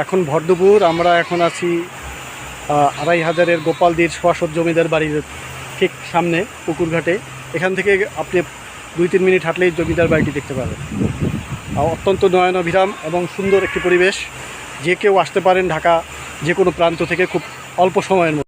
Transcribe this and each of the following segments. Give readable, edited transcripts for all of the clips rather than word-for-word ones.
এখন ভর দুপুর, আমরা এখন আছি 2500-এর গোপালদির সোয়াশদ জমিদার বাড়ির ঠিক সামনে পুকুরঘাটে। এখান থেকে আপনি 2-3 মিনিট হাঁটলেই জমিদার বাড়িটি দেখতে পাবেন। অত্যন্ত নয়নাভিরাম এবং সুন্দর একটি পরিবেশ। যে কেউ আসতে পারেন ঢাকা যে কোনো প্রান্ত থেকে খুব অল্প সময়ের মধ্যে।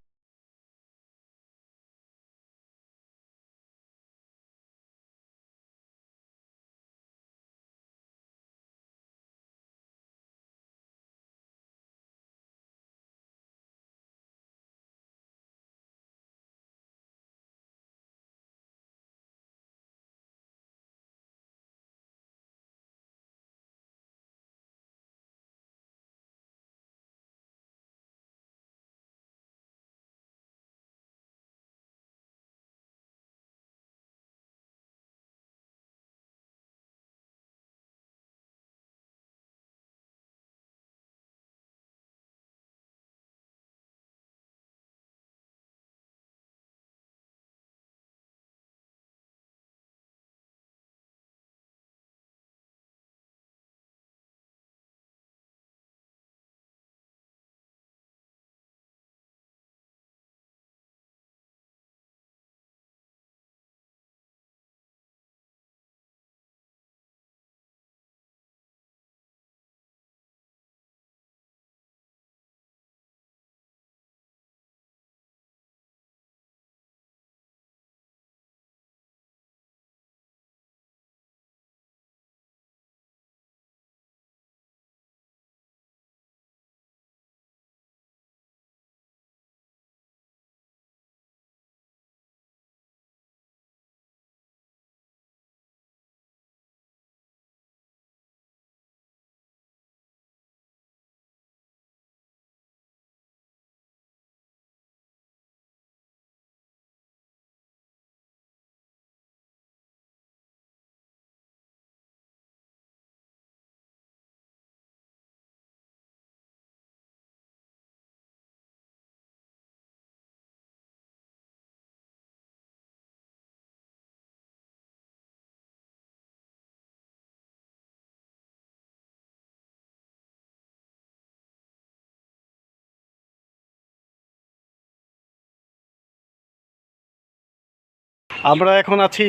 আমরা এখন আছি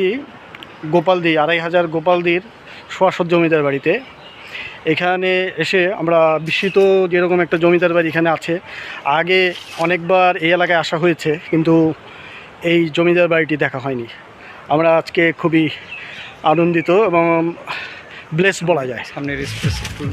গোপালদি, 2500 গোপালদির সোয়াশদ জমিদার বাড়িতে। এখানে এসে আমরা বিস্মিত, যেরকম একটা জমিদার বাড়ি এখানে আছে। আগে অনেকবার এই এলাকায় আসা হয়েছে, কিন্তু এই জমিদার বাড়িটি দেখা হয়নি। আমরা আজকে খুবই আনন্দিত এবং ব্লেস বলা যায়। সামনের স্পেস একটু